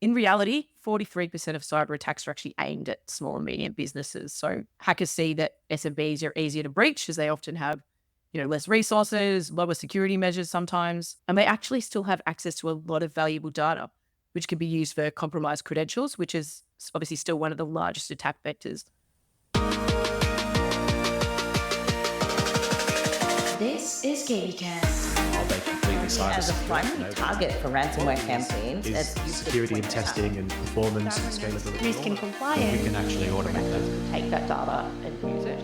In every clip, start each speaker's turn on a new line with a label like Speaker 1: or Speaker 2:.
Speaker 1: In reality, 43% of cyber attacks are actually aimed at small and medium businesses. So hackers see that SMBs are easier to breach as they often have, less resources, lower security measures sometimes, and they actually still have access to a lot of valuable data, which can be used for compromised credentials, which is obviously still one of the largest attack vectors.
Speaker 2: This is KBcast.
Speaker 3: Are they completely
Speaker 2: As a
Speaker 3: cybersecure?
Speaker 2: primary target for ransomware campaigns,
Speaker 3: Is
Speaker 2: it's used to
Speaker 3: security and
Speaker 2: deploy
Speaker 3: testing and performance and scalability.
Speaker 2: risk and compliance.
Speaker 3: We can actually automate that.
Speaker 2: Take that data and use it.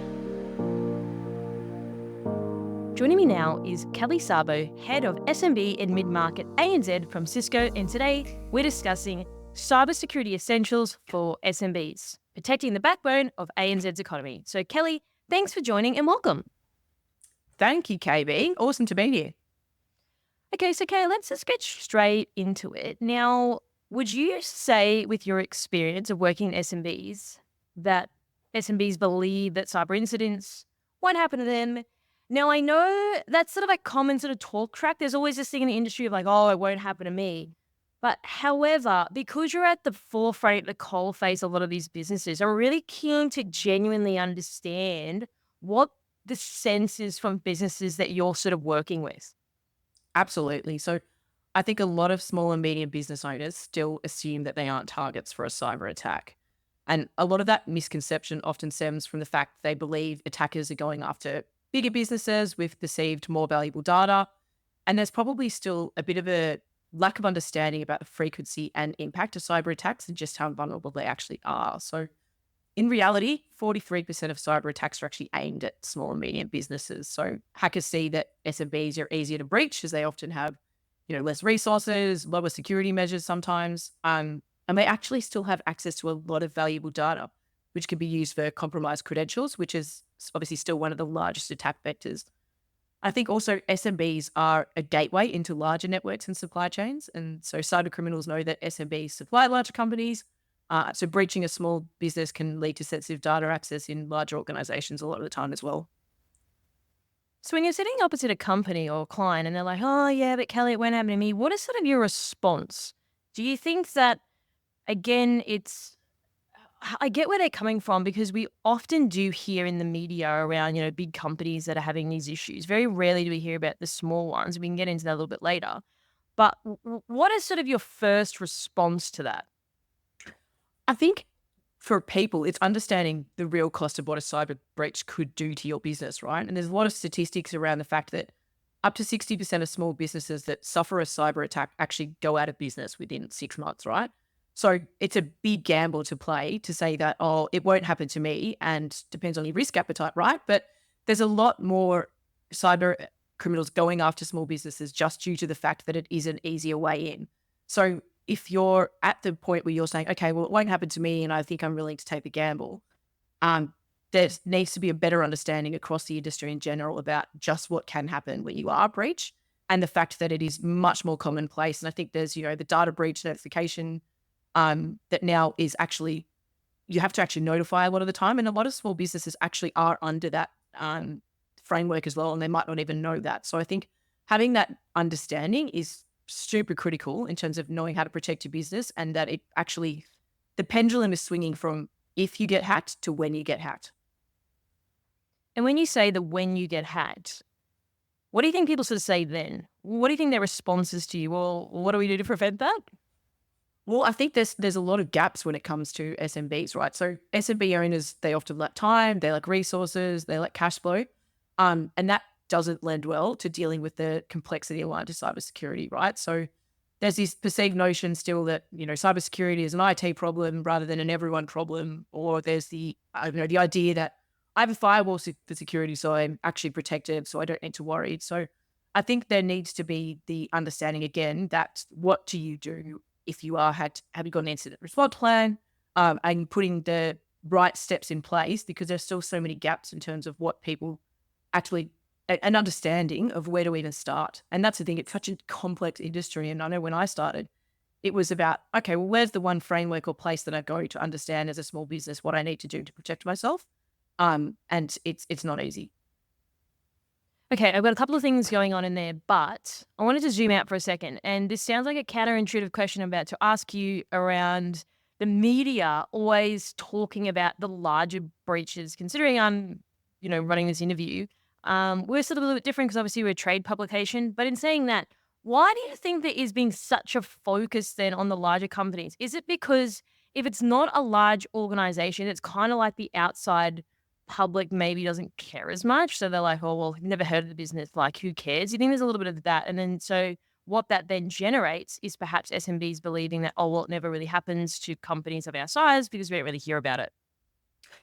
Speaker 4: Joining me now is Kelly Sabo, Head of SMB and Mid-Market ANZ from Cisco, and today we're discussing cybersecurity essentials for SMBs, protecting the backbone of ANZ's economy. So Kelly, thanks for joining and welcome.
Speaker 1: Thank you, KB. Awesome to be here.
Speaker 4: Okay, so Kelly, let's just get straight into it. Now, would you say with your experience of working in SMBs that SMBs believe that cyber incidents won't happen to them? Now, I know that's sort of a common sort of talk track. There's always this thing in the industry of like, oh, it won't happen to me. But however, because you're at the forefront, at the coalface of a lot of these businesses, I'm really keen to genuinely understand what the sense is from businesses that you're sort of working with.
Speaker 1: Absolutely. So I think a lot of small and medium business owners still assume that they aren't targets for a cyber attack. And a lot of that misconception often stems from the fact they believe attackers are going after bigger businesses with perceived more valuable data. And there's probably still a bit of a lack of understanding about the frequency and impact of cyber attacks and just how vulnerable they actually are. So in reality, 43% of cyber attacks are actually aimed at small and medium businesses. So hackers see that SMBs are easier to breach as they often have, less resources, lower security measures sometimes, and they actually still have access to a lot of valuable data, which can be used for compromised credentials, which is obviously still one of the largest attack vectors. I think also SMBs are a gateway into larger networks and supply chains. And so cyber criminals know that SMBs supply larger companies. So breaching a small business can lead to sensitive data access in larger organizations a lot of the time as well.
Speaker 4: So when you're sitting opposite a company or a client and they're like, oh yeah, but Kelly, it won't happen to me, what is sort of your response? Do you think that, again, I get where they're coming from because we often do hear in the media around, big companies that are having these issues. Very rarely do we hear about the small ones. We can get into that a little bit later. But what is sort of your first response to that?
Speaker 1: I think for people, it's understanding the real cost of what a cyber breach could do to your business, right? And there's a lot of statistics around the fact that up to 60% of small businesses that suffer a cyber attack actually go out of business within 6 months, right? So it's a big gamble to play to say that, oh, it won't happen to me, and depends on your risk appetite, right? But there's a lot more cyber criminals going after small businesses just due to the fact that it is an easier way in. So if you're at the point where you're saying, okay, well, it won't happen to me and I think I'm willing to take the gamble, there needs to be a better understanding across the industry in general about just what can happen when you are breached and the fact that it is much more commonplace. And I think there's, the data breach notification that now is actually, you have to actually notify a lot of the time. And a lot of small businesses actually are under that framework as well, and they might not even know that. So I think having that understanding is super critical in terms of knowing how to protect your business, and that it actually, the pendulum is swinging from if you get hacked to when you get hacked.
Speaker 4: And when you say that when you get hacked, what do you think people sort of say then? What do you think their response is to you? Well, what do we do to prevent that?
Speaker 1: Well, I think there's a lot of gaps when it comes to SMBs, right? So SMB owners, they often lack time, they lack resources, they lack cash flow, and that doesn't lend well to dealing with the complexity aligned to cybersecurity, right? So there's this perceived notion still that, cybersecurity is an IT problem rather than an everyone problem, or there's the idea that I have a firewall for security, so I'm actually protected, so I don't need to worry. So I think there needs to be the understanding again that what do you do if you are have you got an incident response plan, and putting the right steps in place, because there's still so many gaps in terms of what people actually, an understanding of where to even start. And that's the thing, it's such a complex industry. And I know when I started, it was about, okay, well, where's the one framework or place that I go to understand as a small business what I need to do to protect myself? And it's not easy.
Speaker 4: Okay, I've got a couple of things going on in there, but I wanted to zoom out for a second. And this sounds like a counterintuitive question I'm about to ask you around the media always talking about the larger breaches. Considering I'm, running this interview, we're sort of a little bit different because obviously we're a trade publication. But in saying that, why do you think there is being such a focus then on the larger companies? Is it because if it's not a large organization, it's kind of like the outside public maybe doesn't care as much. So they're like, oh, well, I've never heard of the business. Like, who cares? You think there's a little bit of that. And then so what that then generates is perhaps SMBs believing that, oh, well, it never really happens to companies of our size because we don't really hear about it.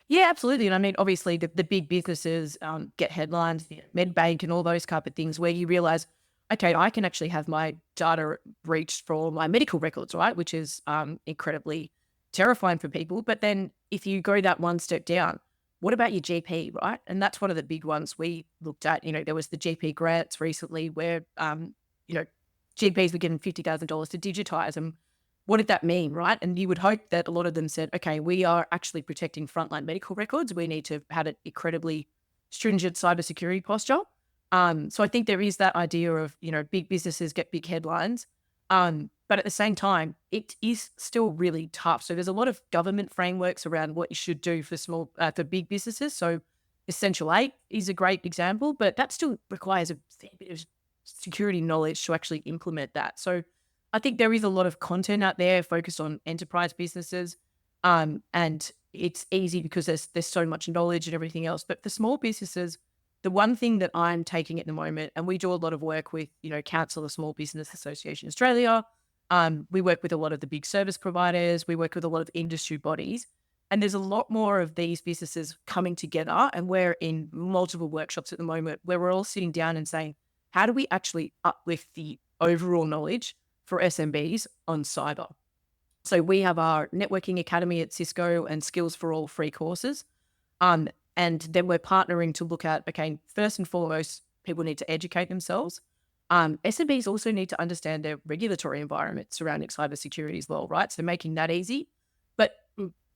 Speaker 1: Yeah, absolutely. And I mean, obviously, the big businesses get headlines, Medbank and all those type of things where you realize, okay, I can actually have my data breached for my medical records, right? Which is incredibly terrifying for people. But then if you go that one step down, what about your GP, right? And that's one of the big ones we looked at. There was the GP grants recently where, GPs were given $50,000 to digitize them. What did that mean, right? And you would hope that a lot of them said, okay, we are actually protecting frontline medical records. We need to have an incredibly stringent cybersecurity posture. So I think there is that idea of, big businesses get big headlines. But at the same time, it is still really tough. So there's a lot of government frameworks around what you should do for for big businesses. So Essential 8 is a great example, but that still requires a fair bit of security knowledge to actually implement that. So I think there is a lot of content out there focused on enterprise businesses. And it's easy because there's so much knowledge and everything else. But for small businesses, the one thing that I'm taking at the moment, and we do a lot of work with, Council of Small Business Association Australia. We work with a lot of the big service providers. We work with a lot of industry bodies. And there's a lot more of these businesses coming together. And we're in multiple workshops at the moment where we're all sitting down and saying, how do we actually uplift the overall knowledge for SMBs on cyber? So we have our networking academy at Cisco and Skills for All free courses. And then we're partnering to look at, okay, first and foremost, people need to educate themselves. SMBs also need to understand their regulatory environment surrounding cybersecurity as well, right? So making that easy. But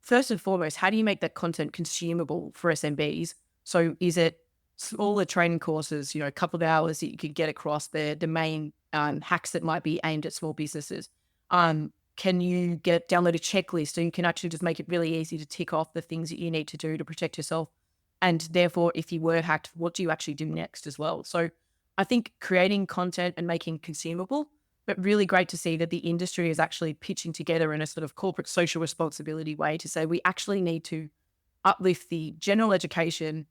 Speaker 1: first and foremost, how do you make that content consumable for SMBs? So is it smaller training courses, a couple of hours that you could get across the main hacks that might be aimed at small businesses? Can you download a checklist so you can actually just make it really easy to tick off the things that you need to do to protect yourself? And therefore, if you were hacked, what do you actually do next as well? So I think creating content and making consumable, but really great to see that the industry is actually pitching together in a sort of corporate social responsibility way to say we actually need to uplift the general education.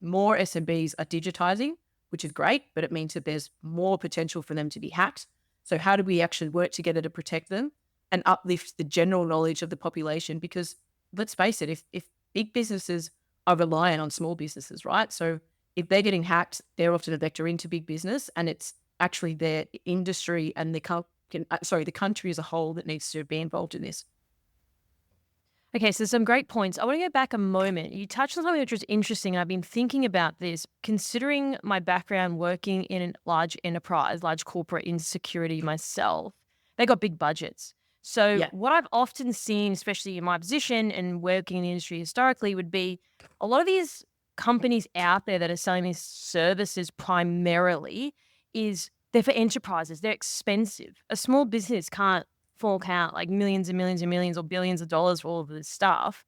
Speaker 1: More SMBs are digitizing, which is great, but it means that there's more potential for them to be hacked. So how do we actually work together to protect them and uplift the general knowledge of the population? Because let's face it, if big businesses are reliant on small businesses, right? So if they're getting hacked, they're often a vector into big business, and it's actually their industry and the country as a whole that needs to be involved in this.
Speaker 4: Okay, so some great points. I want to go back a moment. You touched on something which was interesting. I've been thinking about this, considering my background working in a large enterprise, large corporate in security myself. They got big budgets. So
Speaker 1: Yeah.
Speaker 4: what I've often seen, especially in my position and working in the industry historically, would be a lot of these companies out there that are selling these services primarily is they're for enterprises. They're expensive. A small business can't fork out like millions and millions and millions or billions of dollars for all of this stuff.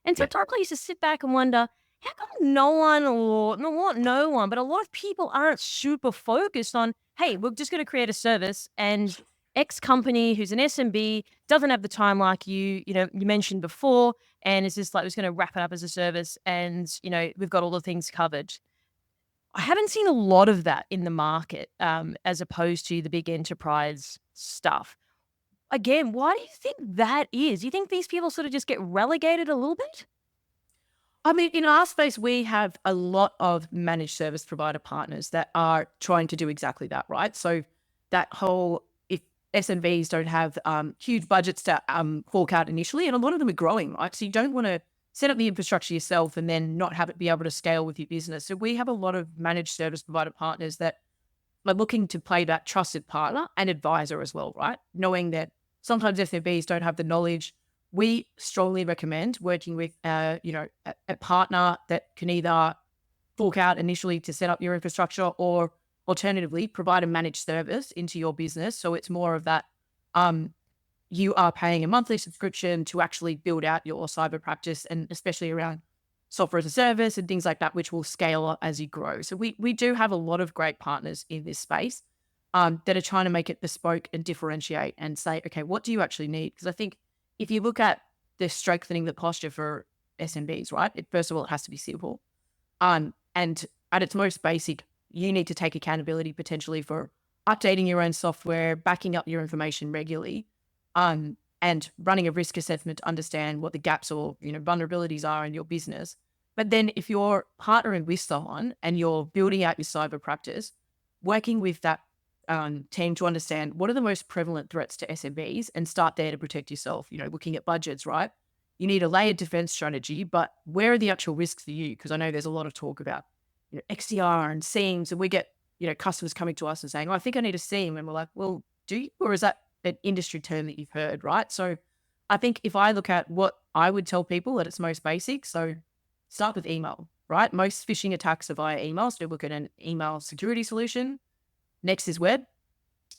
Speaker 4: And
Speaker 1: Yeah.
Speaker 4: sometimes I used to sit back and wonder, how come no one, or not no one, but a lot of people aren't super focused on, hey, we're just going to create a service and X company who's an SMB doesn't have the time like you mentioned before, and it's just like, we're just going to wrap it up as a service and, we've got all the things covered. I haven't seen a lot of that in the market as opposed to the big enterprise stuff. Again, why do you think that is? Do you think these people sort of just get relegated a little bit?
Speaker 1: I mean, in our space, we have a lot of managed service provider partners that are trying to do exactly that, right? So that whole, if SMBs don't have huge budgets to fork out initially, and a lot of them are growing, right? So you don't want to set up the infrastructure yourself and then not have it be able to scale with your business. So we have a lot of managed service provider partners that are looking to play that trusted partner and advisor as well, right? Knowing that sometimes SMBs don't have the knowledge. We strongly recommend working with, a partner that can either fork out initially to set up your infrastructure, or alternatively provide a managed service into your business. So it's more of that you are paying a monthly subscription to actually build out your cyber practice, and especially around software as a service and things like that, which will scale up as you grow. So we do have a lot of great partners in this space that are trying to make it bespoke and differentiate and say, okay, what do you actually need? Because I think if you look at the strengthening the posture for SMBs, right? First of all, it has to be simple. And at its most basic, you need to take accountability potentially for updating your own software, backing up your information regularly, and running a risk assessment to understand what the gaps or vulnerabilities are in your business. But then if you're partnering with someone and you're building out your cyber practice, working with that team to understand what are the most prevalent threats to SMBs and start there to protect yourself, looking at budgets, right? You need a layered defense strategy, but where are the actual risks for you? Because I know there's a lot of talk about XDR and SIEMs, and we get customers coming to us and saying, "Oh, I think I need a SIEM," and we're like, "Well, do you, or is that an industry term that you've heard?" Right? So, I think if I look at what I would tell people at its most basic, so start with email. Right? Most phishing attacks are via email, so look at an email security solution. Next is web.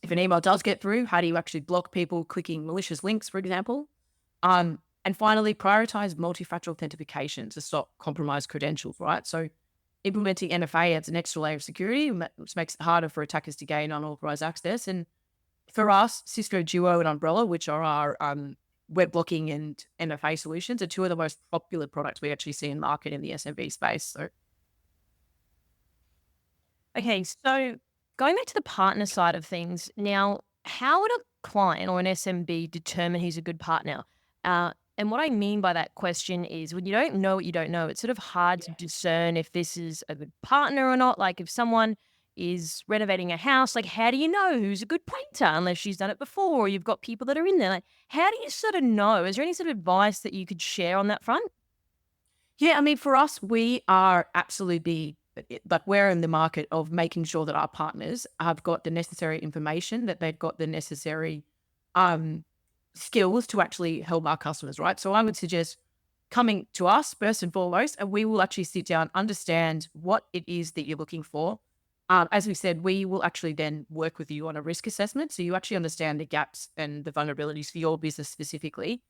Speaker 1: If an email does get through, how do you actually block people clicking malicious links, for example? And finally, prioritize multi-factor authentication to stop compromised credentials, right? So implementing MFA adds an extra layer of security, which makes it harder for attackers to gain unauthorized access. And for us, Cisco Duo and Umbrella, which are our web blocking and MFA solutions, are two of the most popular products we actually see in market in the SMB space. So,
Speaker 4: Okay, so going back to the partner side of things, now, how would a client or an SMB determine who's a good partner? And what I mean by that question is when you don't know what you don't know, it's sort of hard to discern if this is a good partner or not. Like if someone is renovating a house, like how do you know who's a good painter unless she's done it before or you've got people that are in there? Like how do you sort of know? Is there any sort of advice that you could share on that front?
Speaker 1: yeah, I mean, for us, we are absolutely, like, we're in the market of making sure that our partners have got the necessary information, that they've got the necessary um, skills to actually help our customers, right? So I would suggest coming to us first and foremost, and we will actually sit down, understand what it is that you're looking for. As we said, we will actually then work with you on a risk assessment. So you actually understand the gaps and the vulnerabilities for your business specifically.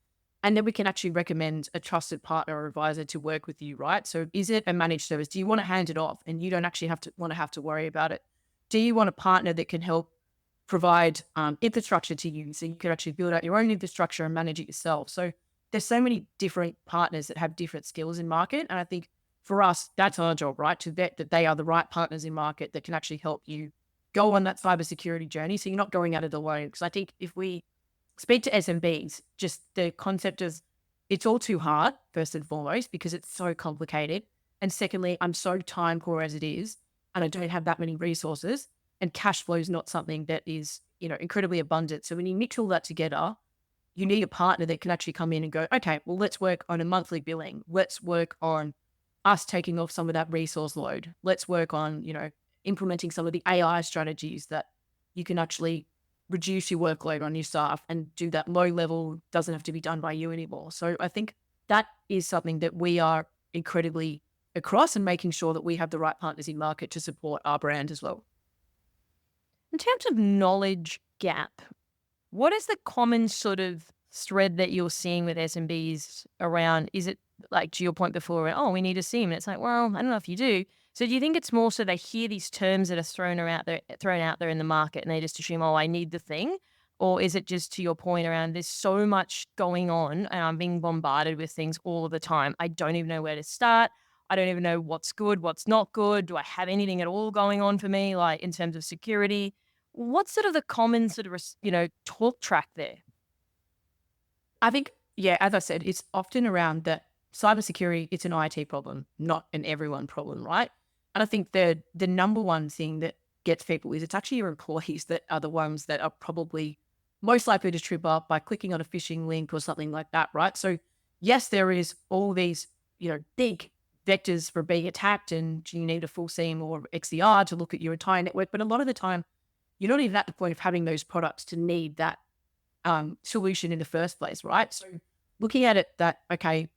Speaker 1: And then we can actually recommend a trusted partner or advisor to work with you, right? So is it a managed service? Do you want to hand it off and you don't actually have to worry about it? Do you want a partner that can help provide infrastructure to you so you can actually build out your own infrastructure and manage it yourself? So there's so many different partners that have different skills in market. And I think for us, that's our job, right? To vet that they are the right partners in market that can actually help you go on that cybersecurity journey. So you're not going at it alone. Because I think if we speak to SMBs, just the concept of it's all too hard, first and foremost, because it's so complicated. And secondly, I'm so time poor as it is, and I don't have that many resources. And cash flow is not something that is, incredibly abundant. So when you mix all that together, you need a partner that can actually come in and go, okay, well, let's work on a monthly billing. Let's work on us taking off some of that resource load. Let's work on, implementing some of the AI strategies that you can actually reduce your workload on your staff and do that low level, doesn't have to be done by you anymore. So I think that is something that we are incredibly across and making sure that we have the right partners in market to support our brand as well.
Speaker 4: In terms of knowledge gap, what is the common sort of thread that you're seeing with SMBs around? Is it like to your point before, oh, we need a SIEM? And it's like, well, I don't know if you do. So do you think it's more so they hear these terms that are thrown out there in the market and they just assume, oh, I need the thing? Or is it just to your point around there's so much going on and I'm being bombarded with things all of the time. I don't even know where to start. I don't even know what's good, what's not good. Do I have anything at all going on for me, like in terms of security? What's sort of the common sort of, talk track there?
Speaker 1: I think, yeah, as I said, it's often around that cybersecurity, it's an IT problem, not an everyone problem, right? And I think the number one thing that gets people is it's actually your employees that are the ones that are probably most likely to trip up by clicking on a phishing link or something like that, right? So yes, there is all these, big vectors for being attacked and you need a full SIEM or XDR to look at your entire network. But a lot of the time, you're not even at the point of having those products to need that solution in the first place, right? So looking at it that, okay,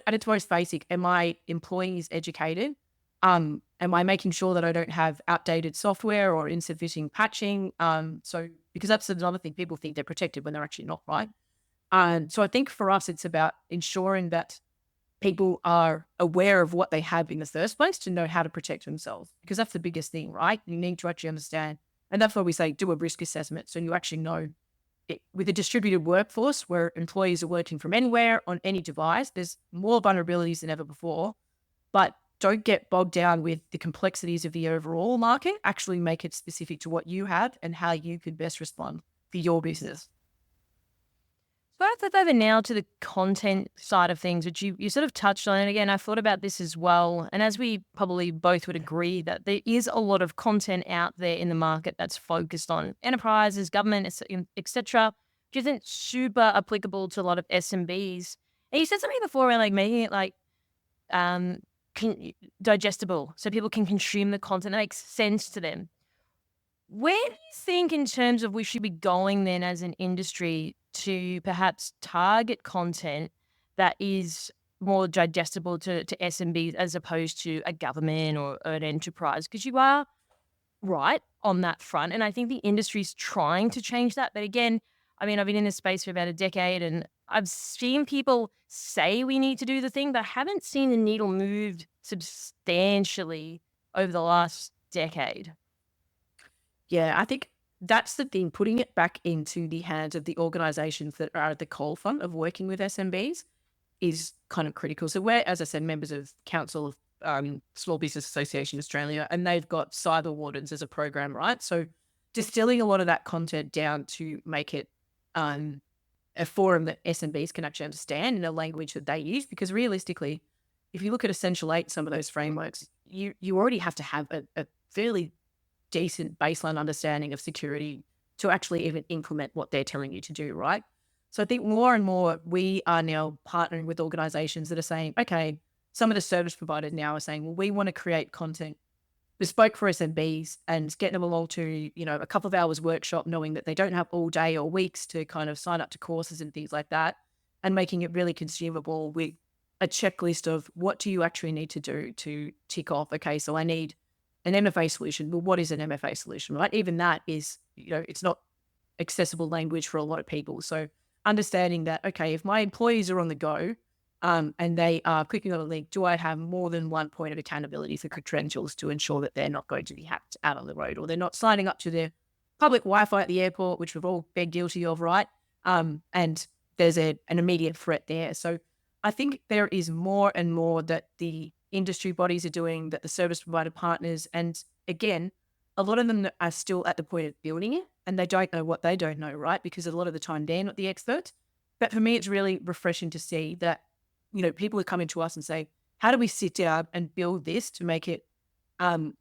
Speaker 1: at its most basic, are my employees educated? Am I making sure that I don't have outdated software or insufficient patching? So because that's another thing, people think they're protected when they're actually not, right? So I think for us, it's about ensuring that people are aware of what they have in the first place to know how to protect themselves, because that's the biggest thing, right? You need to actually understand. And that's why we say do a risk assessment. So you actually know with a distributed workforce where employees are working from anywhere on any device, there's more vulnerabilities than ever before. But don't get bogged down with the complexities of the overall market. Actually make it specific to what you have and how you could best respond for your business.
Speaker 4: So I flip over now to the content side of things, which you sort of touched on. And again, I thought about this as well. And as we probably both would agree that there is a lot of content out there in the market that's focused on enterprises, government, etc., which isn't super applicable to a lot of SMBs. And you said something before around like making it like um, digestible so people can consume the content that makes sense to them. Where do you think in terms of we should be going then as an industry to perhaps target content that is more digestible to SMBs as opposed to a government or an enterprise? Because you are right on that front. And I think the industry's trying to change that. But again, I mean, I've been in this space for about a decade and I've seen people say we need to do the thing, but I haven't seen the needle moved substantially over the last decade.
Speaker 1: Yeah, I think that's the thing, putting it back into the hands of the organizations that are at the coal front of working with SMBs is kind of critical. So we're, as I said, members of Council of Small Business Association Australia, and they've got cyber wardens as a program, right? So distilling a lot of that content down to make it a forum that SMBs can actually understand in a language that they use. Because realistically, if you look at Essential 8, some of those frameworks, you already have to have a fairly decent baseline understanding of security to actually even implement what they're telling you to do, right? So I think more and more we are now partnering with organizations that are saying, okay, some of the service providers now are saying, well, we want to create content bespoke for SMBs and get them along to, a couple of hours workshop, knowing that they don't have all day or weeks to kind of sign up to courses and things like that, and making it really consumable with a checklist of what do you actually need to do to tick off, okay, so I need an MFA solution. Well, what is an MFA solution, right? Even that is, it's not accessible language for a lot of people. So understanding that, okay, if my employees are on the go and they are clicking on a link, do I have more than one point of accountability for credentials to ensure that they're not going to be hacked out on the road, or they're not signing up to their public Wi-Fi at the airport, which we've all been guilty of, right? And there's an immediate threat there. So I think there is more and more that the industry bodies are doing, that the service provider partners, and again, a lot of them are still at the point of building it and they don't know what they don't know, right? Because a lot of the time they're not the experts. But for me, it's really refreshing to see that, people are coming to us and say, how do we sit down and build this to make it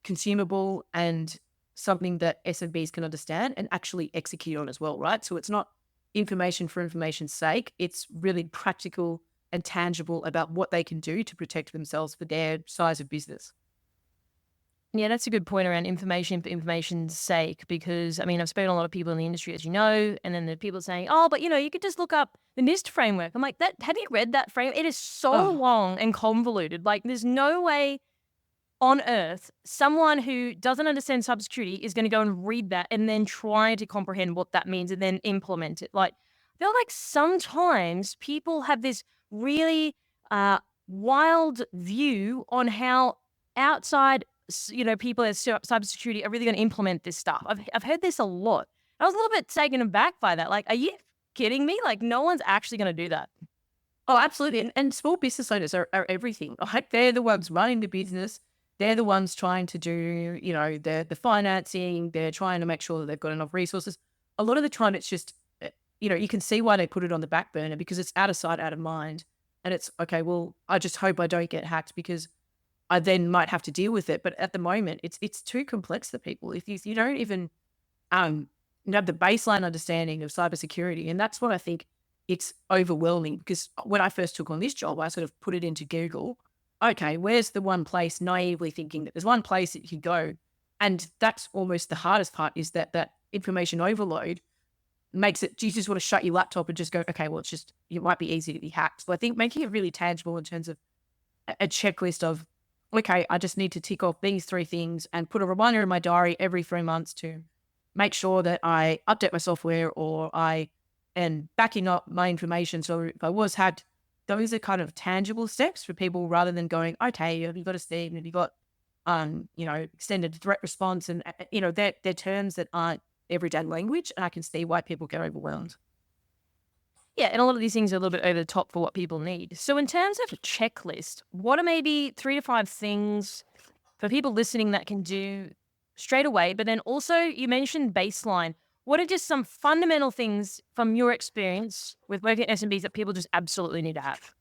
Speaker 1: consumable and something that SMBs can understand and actually execute on as well, right? So it's not information for information's sake. It's really practical and tangible about what they can do to protect themselves for their size of business.
Speaker 4: Yeah, that's a good point around information for information's sake, because I mean, I've spoken to a lot of people in the industry, as you know, and then the people saying, oh, but you could just look up the NIST framework. I'm like, have you read that framework? It is so long and convoluted. Like, there's no way on earth someone who doesn't understand cybersecurity is going to go and read that and then try to comprehend what that means and then implement it. Like, I feel like sometimes people have this really wild view on how outside people at cybersecurity are really going to implement this stuff. I've heard this a lot. I was a little bit taken aback by that. Like, are you kidding me? Like, no one's actually going to do that.
Speaker 1: Oh, absolutely. And small business owners are everything. Like, they're the ones running the business. They're the ones trying to do, the financing. They're trying to make sure that they've got enough resources. A lot of the time it's just, you can see why they put it on the back burner, because it's out of sight, out of mind. And it's, okay, well, I just hope I don't get hacked because I then might have to deal with it. But at the moment, it's too complex for people. If you don't even have the baseline understanding of cybersecurity, and that's what I think it's overwhelming. Because when I first took on this job, I sort of put it into Google. Okay, where's the one place, naively thinking that there's one place that you can go, and that's almost the hardest part, is that information overload makes it, you just want to shut your laptop and just go, okay, well, it might be easy to be hacked. So I think making it really tangible in terms of a checklist of okay, I just need to tick off these 3 things and put a reminder in my diary every 3 months to make sure that I update my software or I am backing up my information. So if I was hacked, those are kind of tangible steps for people rather than going, okay, have you got a Steam? Have you got, extended threat response? And, they're terms that aren't everyday language. And I can see why people get overwhelmed.
Speaker 4: Yeah, and a lot of these things are a little bit over the top for what people need. So in terms of a checklist, what are maybe 3 to 5 things for people listening that can do straight away? But then also you mentioned baseline. What are just some fundamental things from your experience with working at SMBs that people just absolutely need to have?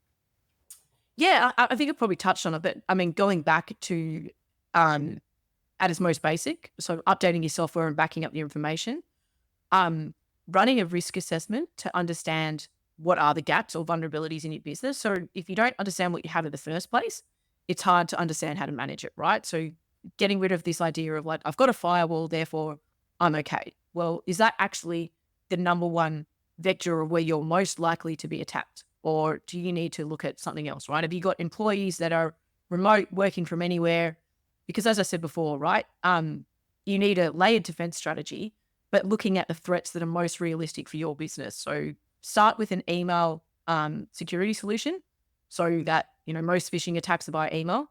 Speaker 1: Yeah, I think I probably touched on it, but I mean, going back to at its most basic, so updating your software and backing up your information, um, running a risk assessment to understand what are the gaps or vulnerabilities in your business. So if you don't understand what you have in the first place, it's hard to understand how to manage it, right? So getting rid of this idea of like, I've got a firewall, therefore I'm okay. Well, is that actually the number one vector of where you're most likely to be attacked? Or do you need to look at something else, right? Have you got employees that are remote working from anywhere? Because as I said before, right, you need a layered defense strategy, but looking at the threats that are most realistic for your business. So start with an email security solution so that, most phishing attacks are by email.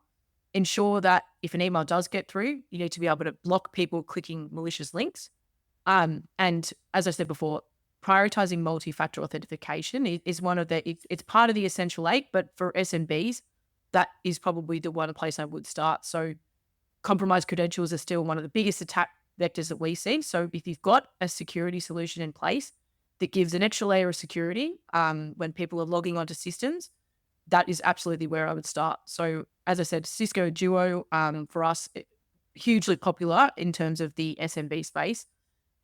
Speaker 1: Ensure that if an email does get through, you need to be able to block people clicking malicious links. And as I said before, prioritizing multi-factor authentication is one of it's part of the essential 8, but for SMBs, that is probably the one place I would start. So compromised credentials are still one of the biggest attack vectors that we see. So if you've got a security solution in place that gives an extra layer of security when people are logging onto systems, that is absolutely where I would start. So as I said, Cisco Duo for us, hugely popular in terms of the SMB space.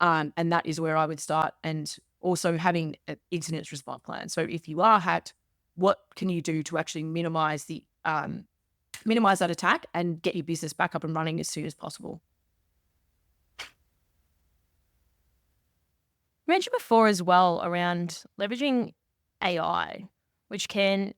Speaker 1: And that is where I would start. And also having an incident response plan. So if you are hacked, what can you do to actually minimize that attack and get your business back up and running as soon as possible?
Speaker 4: You mentioned before as well around leveraging AI, which can,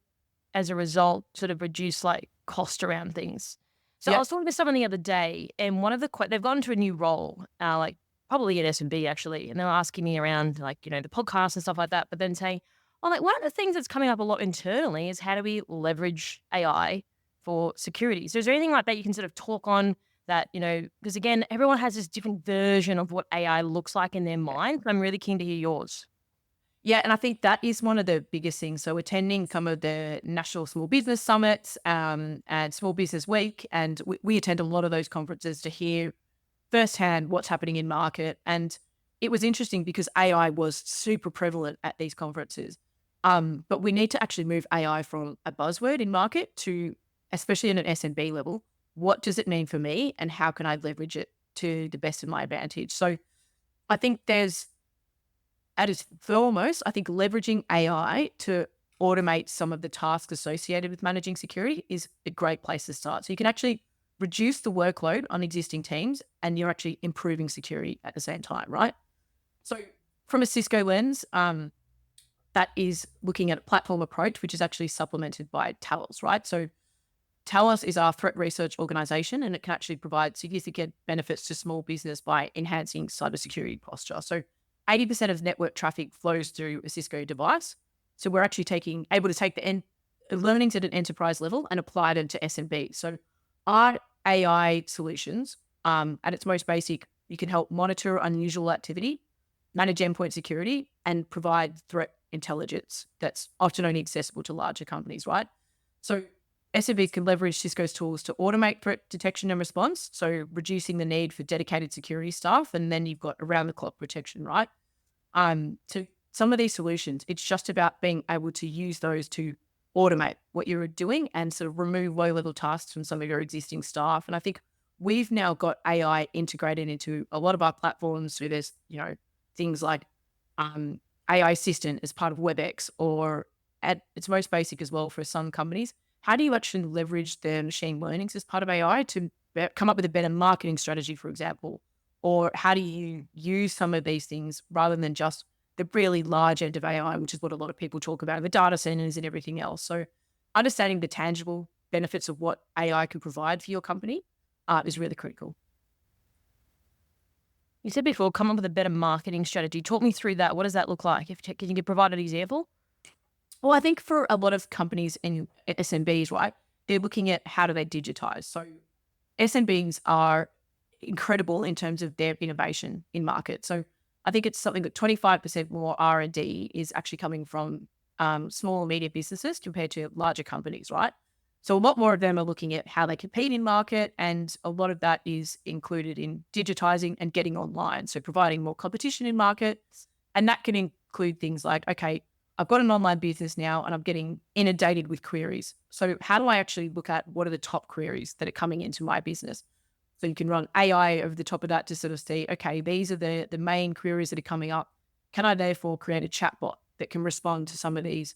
Speaker 4: as a result, sort of reduce like cost around things. So I
Speaker 1: Yeah.
Speaker 4: was talking to someone the other day, and one of they've gone into a new role, like probably at S&B actually, and they were asking me around like the podcast and stuff like that. But then saying, oh, like one of the things that's coming up a lot internally is how do we leverage AI for security? So is there anything like that you can sort of talk on that because again, everyone has this different version of what AI looks like in their mind. I'm really keen to hear yours.
Speaker 1: Yeah, and I think that is one of the biggest things. So attending some of the national small business summits and small business week, and we attend a lot of those conferences to hear firsthand what's happening in market. And it was interesting because AI was super prevalent at these conferences. But we need to actually move AI from a buzzword in market to, especially at an SMB level, what does it mean for me and how can I leverage it to the best of my advantage? So I think at its foremost, I think leveraging AI to automate some of the tasks associated with managing security is a great place to start. So you can actually reduce the workload on existing teams and you're actually improving security at the same time, right? So from a Cisco lens, that is looking at a platform approach, which is actually supplemented by Talos, right? So Talos is our threat research organization, and it can actually provide significant benefits to small business by enhancing cybersecurity posture. So 80% of network traffic flows through a Cisco device. So we're actually able to take the learnings at an enterprise level and apply them to SMB. So our AI solutions, at its most basic, you can help monitor unusual activity, manage endpoint security, and provide threat intelligence that's often only accessible to larger companies, right? So SMBs can leverage Cisco's tools to automate threat detection and response, so reducing the need for dedicated security staff, and then you've got around-the-clock protection, right? So some of these solutions, it's just about being able to use those to automate what you're doing and sort of remove low-level tasks from some of your existing staff. And I think we've now got AI integrated into a lot of our platforms. So there's, things like AI Assistant as part of WebEx, or at its most basic as well for some companies. How do you actually leverage their machine learnings as part of AI to come up with a better marketing strategy, for example? Or how do you use some of these things rather than just the really large end of AI, which is what a lot of people talk about, the data centers and everything else? So understanding the tangible benefits of what AI can provide for your company is really critical.
Speaker 4: You said before, come up with a better marketing strategy. Talk me through that. What does that look like? Can you provide an example?
Speaker 1: Well, I think for a lot of companies in SMBs, right, they're looking at how do they digitize. So SMBs are incredible in terms of their innovation in market. So I think it's something that 25% more R&D is actually coming from small and medium businesses compared to larger companies, right? So a lot more of them are looking at how they compete in market, and a lot of that is included in digitizing and getting online. So providing more competition in markets, and that can include things like, okay, I've got an online business now and I'm getting inundated with queries. So how do I actually look at what are the top queries that are coming into my business? So you can run AI over the top of that to sort of see, okay, these are the main queries that are coming up. Can I therefore create a chatbot that can respond to some of these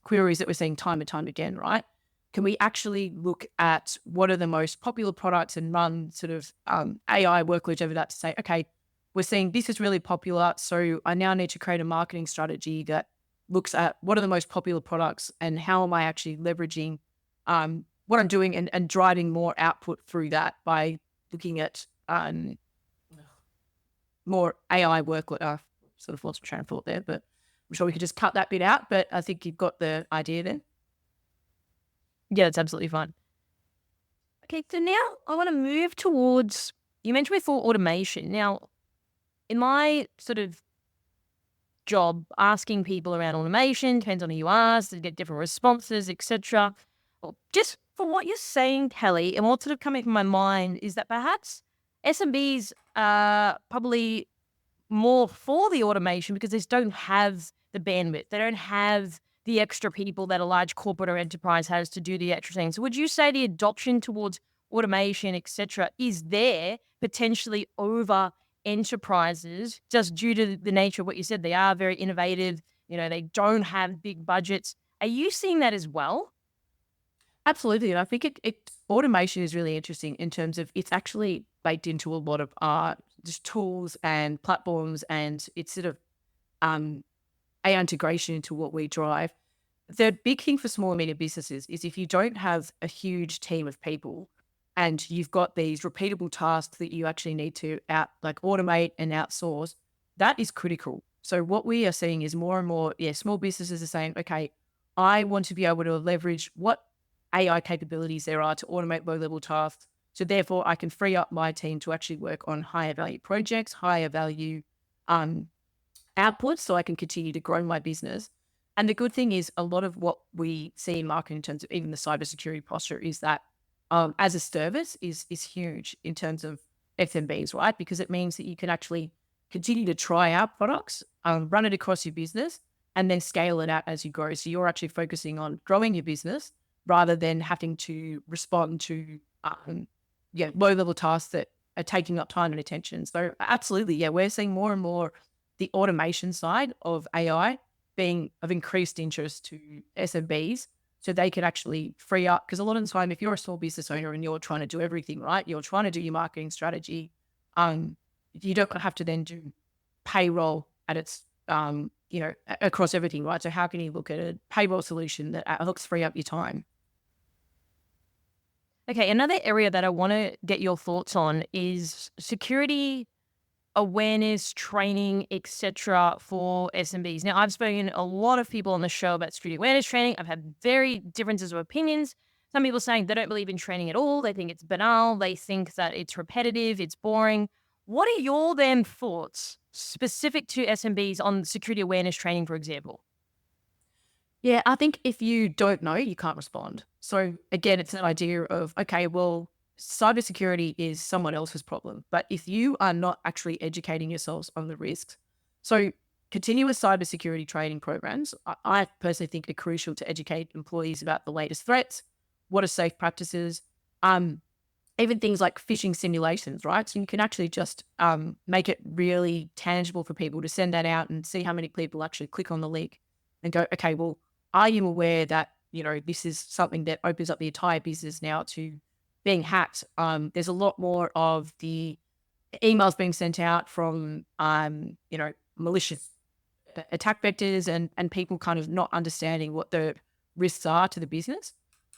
Speaker 1: queries that we're seeing time and time again, right? Can we actually look at what are the most popular products and run sort of AI workloads over that to say, okay, we're seeing this is really popular, so I now need to create a marketing strategy that looks at what are the most popular products and how am I actually leveraging what I'm doing and driving more output through that by looking at more AI workload. Sort of lost my train of thought there, but I'm sure we could just cut that bit out. But I think you've got the idea then.
Speaker 4: Yeah, that's absolutely fine. Okay, so now I want to move towards, you mentioned before automation. Now, in my sort of job, asking people around automation, depends on who you ask, to get different responses, etc. Well, just from what you're saying, Kelly, and what's sort of coming from my mind is that perhaps SMBs are probably more for the automation because they just don't have the bandwidth. They don't have the extra people that a large corporate or enterprise has to do the extra things. So would you say the adoption towards automation, etc., is there potentially over enterprises just due to the nature of what you said? They are very innovative. They don't have big budgets. Are you seeing that as well?
Speaker 1: Absolutely. And I think automation is really interesting in terms of it's actually baked into a lot of just tools and platforms, and it's sort of AI integration into what we drive. The big thing for small and medium businesses is if you don't have a huge team of people and you've got these repeatable tasks that you actually need to automate and outsource, that is critical. So what we are seeing is more and more, small businesses are saying, okay, I want to be able to leverage what AI capabilities there are to automate low-level tasks. So therefore, I can free up my team to actually work on higher value projects, higher value outputs, so I can continue to grow my business. And the good thing is a lot of what we see in marketing in terms of even the cybersecurity posture is that as a service is huge in terms of SMBs, right? Because it means that you can actually continue to try out products, run it across your business, and then scale it out as you grow. So you're actually focusing on growing your business rather than having to respond to low-level tasks that are taking up time and attention. So absolutely, we're seeing more and more the automation side of AI being of increased interest to SMBs so they can actually free up. Because a lot of the time, if you're a small business owner and you're trying to do everything, right, you're trying to do your marketing strategy, you don't have to then do payroll at its, across everything, right? So how can you look at a payroll solution that helps free up your time?
Speaker 4: Okay, another area that I want to get your thoughts on is security awareness, training, etc. for SMBs. Now, I've spoken to a lot of people on the show about security awareness training. I've had very differences of opinions. Some people saying they don't believe in training at all. They think it's banal. They think that it's repetitive, it's boring. What are your then thoughts specific to SMBs on security awareness training, for example?
Speaker 1: Yeah, I think if you don't know, you can't respond. So again, it's an idea of, okay, well, cybersecurity is someone else's problem. But if you are not actually educating yourselves on the risks, so continuous cybersecurity training programs, I personally think are crucial to educate employees about the latest threats, what are safe practices, even things like phishing simulations, right? So you can actually just make it really tangible for people to send that out and see how many people actually click on the link and go, okay, well, are you aware that, this is something that opens up the entire business now to being hacked? There's a lot more of the emails being sent out from, malicious attack vectors and people kind of not understanding what the risks are to the business.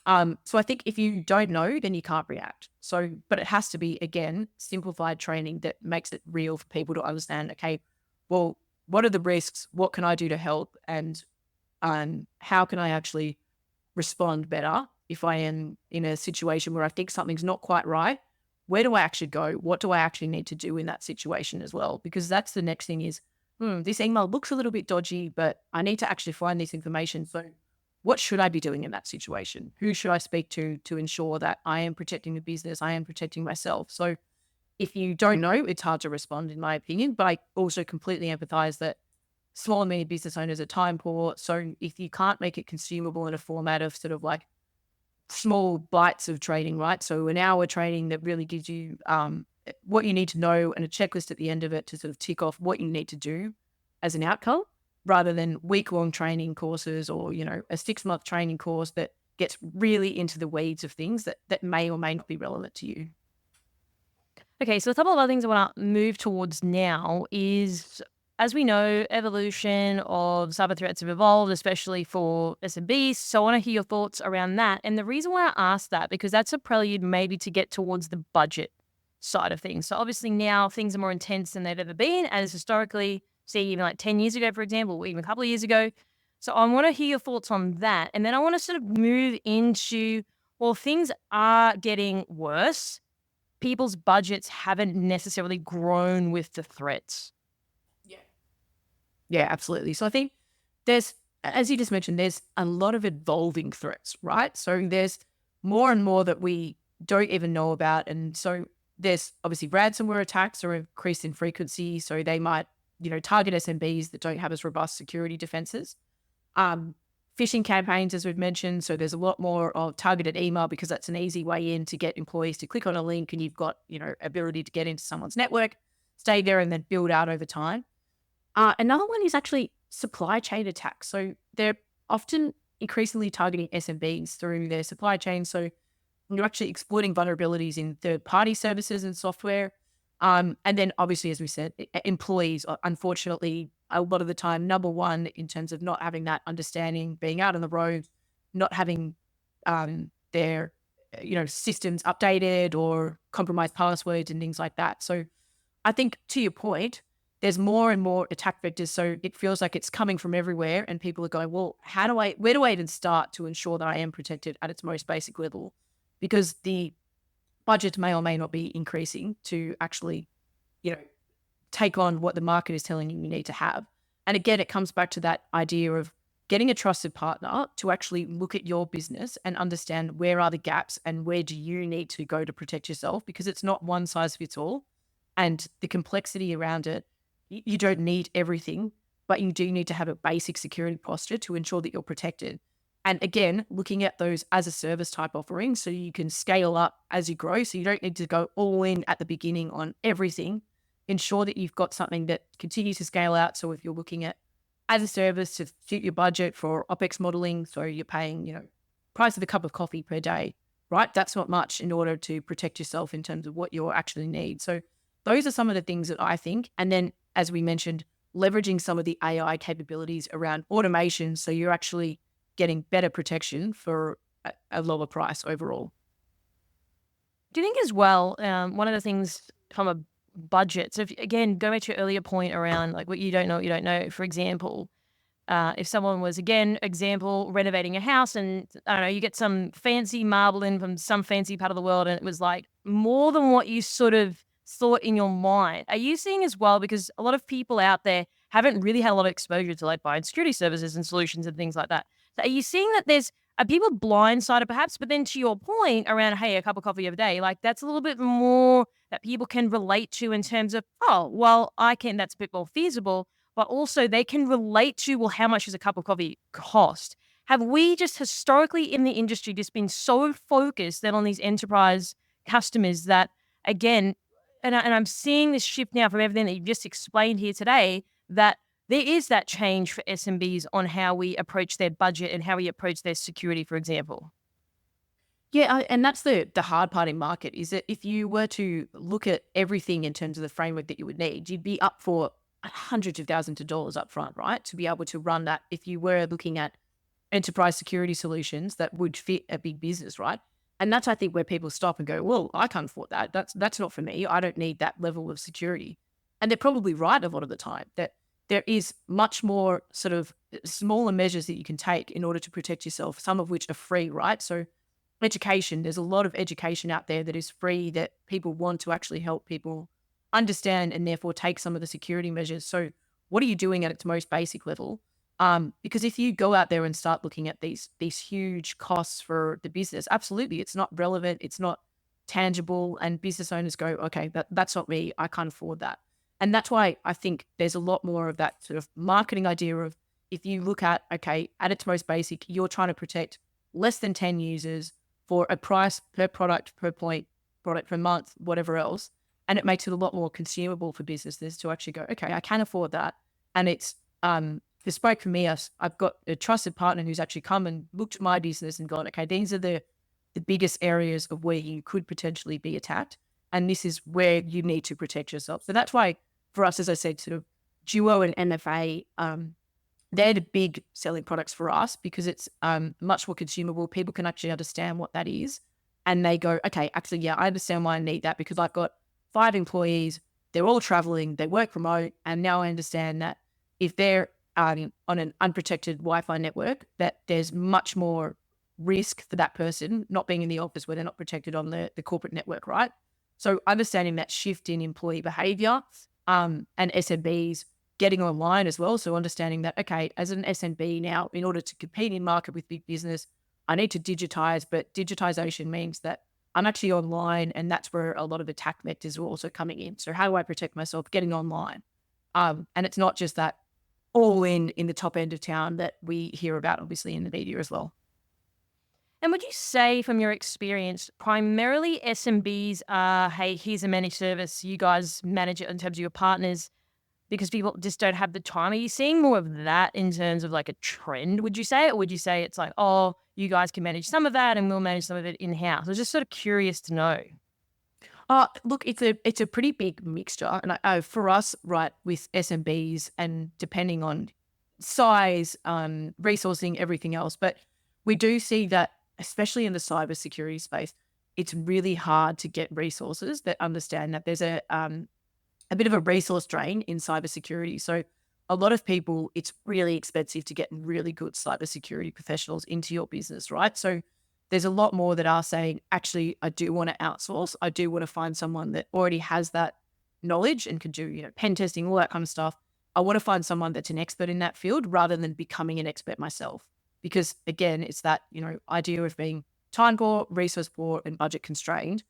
Speaker 1: So I think if you don't know, then you can't react. So, but it has to be, again, simplified training that makes it real for people to understand, okay, well, what are the risks? What can I do to help? And how can I actually respond better if I am in a situation where I think something's not quite right? Where do I actually go? What do I actually need to do in that situation as well? Because that's the next thing is, this email looks a little bit dodgy, but I need to actually find this information. So what should I be doing in that situation? Who should I speak to ensure that I am protecting the business, I am protecting myself? So if you don't know, it's hard to respond, in my opinion. But I also completely empathize that small and medium business owners are time poor. So if you can't make it consumable in a format of sort of like small bites of training, right? So an hour training that really gives you what you need to know and a checklist at the end of it to sort of tick off what you need to do as an outcome, rather than week-long training courses or, a 6-month training course that gets really into the weeds of things that may or may not be relevant to you.
Speaker 4: Okay, so a couple of other things I want to move towards now is, as we know, evolution of cyber threats have evolved, especially for SMBs. So I want to hear your thoughts around that. And the reason why I ask that, because that's a prelude maybe to get towards the budget side of things. So obviously now things are more intense than they've ever been, as historically, see, even like 10 years ago, for example, or even a couple of years ago. So I want to hear your thoughts on that. And then I want to sort of move into, well, things are getting worse. People's budgets haven't necessarily grown with the threats.
Speaker 1: Yeah, absolutely. So I think there's, as you just mentioned, there's a lot of evolving threats, right? So there's more and more that we don't even know about. And so there's obviously ransomware attacks are increased in frequency. So they might, target SMBs that don't have as robust security defenses. Phishing campaigns, as we've mentioned. So there's a lot more of targeted email because that's an easy way in to get employees to click on a link and you've got, ability to get into someone's network, stay there and then build out over time. Another one is actually supply chain attacks. So they're often increasingly targeting SMBs through their supply chain. So you're actually exploiting vulnerabilities in third-party services and software. And then obviously, as we said, employees are unfortunately a lot of the time number one in terms of not having that understanding, being out on the road, not having their systems updated or compromised passwords and things like that. So I think to your point, there's more and more attack vectors. So it feels like it's coming from everywhere and people are going, well, where do I even start to ensure that I am protected at its most basic level? Because the budget may or may not be increasing to actually, take on what the market is telling you need to have. And again, it comes back to that idea of getting a trusted partner to actually look at your business and understand where are the gaps and where do you need to go to protect yourself, because it's not one size fits all. And the complexity around it, you don't need everything, but you do need to have a basic security posture to ensure that you're protected. And again, looking at those as a service type offerings so you can scale up as you grow. So you don't need to go all in at the beginning on everything. Ensure that you've got something that continues to scale out. So if you're looking at as a service to suit your budget for OpEx modeling, so you're paying, price of a cup of coffee per day, right? That's not much in order to protect yourself in terms of what you actually need. So those are some of the things that I think. And then, as we mentioned, leveraging some of the AI capabilities around automation. So you're actually getting better protection for a lower price overall.
Speaker 4: Do you think as well, one of the things from a budget, so again, going back to your earlier point around like what you don't know, for example, if someone was, again, renovating a house and, I don't know, you get some fancy marble in from some fancy part of the world and it was like more than what you sort of thought in your mind. Are you seeing as well, because a lot of people out there haven't really had a lot of exposure to like buying security services and solutions and things like that. So are you seeing that are people blindsided perhaps, but then to your point around, hey, a cup of coffee every day, like that's a little bit more that people can relate to in terms of, oh, well, that's a bit more feasible, but also they can relate to, well, how much does a cup of coffee cost? Have we just historically in the industry just been so focused then on these enterprise customers that, again, and I'm seeing this shift now from everything that you've just explained here today, that there is that change for SMBs on how we approach their budget and how we approach their security, for example?
Speaker 1: Yeah, and that's the hard part in market is that if you were to look at everything in terms of the framework that you would need, you'd be up for hundreds of thousands of dollars up front, right? To be able to run that if you were looking at enterprise security solutions that would fit a big business, right? And that's, I think, where people stop and go, well, I can't afford that. That's not for me. I don't need that level of security. And they're probably right a lot of the time, that there is much more sort of smaller measures that you can take in order to protect yourself, some of which are free, right? So education, there's a lot of education out there that is free that people want to actually help people understand and therefore take some of the security measures. So what are you doing at its most basic level? Because if you go out there and start looking at these huge costs for the business, absolutely, it's not relevant, it's not tangible, and business owners go, okay, that's not me, I can't afford that. And that's why I think there's a lot more of that sort of marketing idea of, if you look at, okay, at its most basic, you're trying to protect less than 10 users for a price per product, per point, product per month, whatever else. And it makes it a lot more consumable for businesses to actually go, okay, I can afford that. And it's bespoke for me. I've got a trusted partner who's actually come and looked at my business and gone, okay, these are the biggest areas of where you could potentially be attacked. And this is where you need to protect yourself. So that's why for us, as I said, sort of Duo and MFA, they're the big selling products for us because it's much more consumable. People can actually understand what that is. And they go, okay, actually, yeah, I understand why I need that because I've got 5 employees, they're all traveling, they work remote. And now I understand that if they're on an unprotected Wi-Fi network, that there's much more risk for that person not being in the office where they're not protected on the corporate network, right? So understanding that shift in employee behavior and SMBs getting online as well. So understanding that, okay, as an SMB now, in order to compete in market with big business, I need to digitize, but digitization means that I'm actually online, and that's where a lot of attack vectors are also coming in. So how do I protect myself getting online? And it's not just that all in the top end of town that we hear about, obviously, in the media as well.
Speaker 4: And would you say, from your experience, primarily SMBs are, hey, here's a managed service, you guys manage it in terms of your partners, because people just don't have the time? Are you seeing more of that in terms of like a trend, would you say? Or would you say it's like, oh, you guys can manage some of that and we'll manage some of it in-house? I was just sort of curious to know.
Speaker 1: Look, it's a pretty big mixture. And for us, right, with SMBs and depending on size, resourcing, everything else, but we do see that, especially in the cybersecurity space, it's really hard to get resources that understand that there's a bit of a resource drain in cybersecurity. So a lot of people, it's really expensive to get really good cybersecurity professionals into your business, right? So there's a lot more that are saying, actually, I do want to outsource. I do want to find someone that already has that knowledge and can do, pen testing, all that kind of stuff. I want to find someone that's an expert in that field rather than becoming an expert myself. Because again, it's that, idea of being time poor, resource poor, and budget constrained.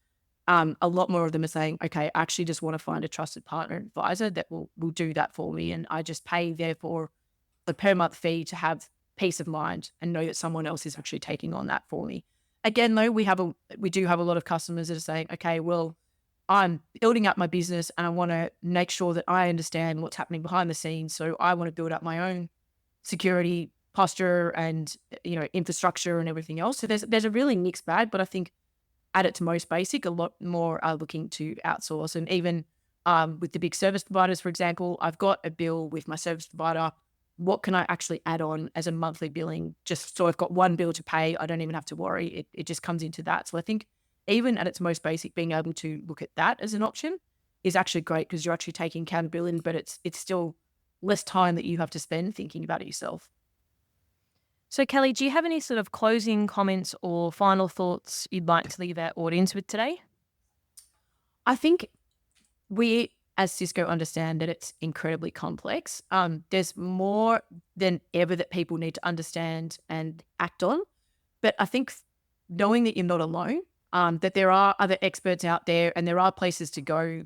Speaker 1: A lot more of them are saying, okay, I actually just want to find a trusted partner advisor that will do that for me. And I just pay therefore the per month fee to have peace of mind and know that someone else is actually taking on that for me. Again, though, we do have a lot of customers that are saying, okay, well, I'm building up my business and I want to make sure that I understand what's happening behind the scenes. So I want to build up my own security posture and, infrastructure and everything else. So there's a really mixed bag, but I think at its most basic, a lot more are looking to outsource. And even with the big service providers, for example, I've got a bill with my service provider. What can I actually add on as a monthly billing? Just so I've got one bill to pay. I don't even have to worry. It just comes into that. So I think even at its most basic, being able to look at that as an option is actually great because you're actually taking accountability, but it's still less time that you have to spend thinking about it yourself.
Speaker 4: So Kelly, do you have any sort of closing comments or final thoughts you'd like to leave our audience with today?
Speaker 1: I think we, as Cisco, understand that it's incredibly complex. There's more than ever that people need to understand and act on. But I think knowing that you're not alone, that there are other experts out there and there are places to go,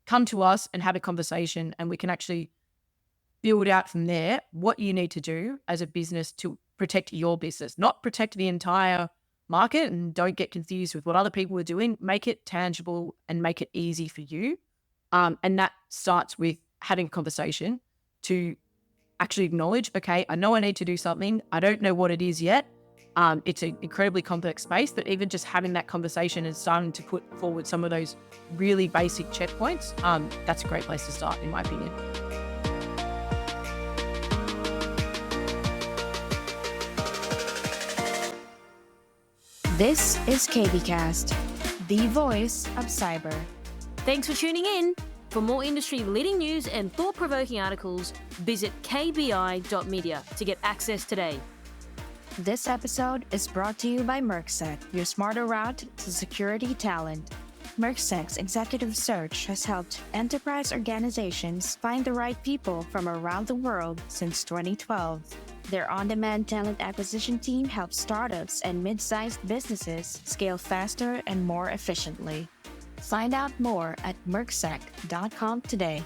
Speaker 1: come to us and have a conversation and we can actually build out from there what you need to do as a business to protect your business, not protect the entire market, and don't get confused with what other people are doing. Make it tangible and make it easy for you. And that starts with having a conversation to actually acknowledge, okay, I know I need to do something. I don't know what it is yet. It's an incredibly complex space, but even just having that conversation and starting to put forward some of those really basic checkpoints, that's a great place to start, in my opinion.
Speaker 5: This is KBcast, the voice of cyber.
Speaker 4: Thanks for tuning in. For more industry-leading news and thought-provoking articles, visit kbi.media to get access today.
Speaker 5: This episode is brought to you by Mercsec, your smarter route to security talent. Mercsec's executive search has helped enterprise organizations find the right people from around the world since 2012. Their on-demand talent acquisition team helps startups and mid-sized businesses scale faster and more efficiently. Find out more at mercsec.com today.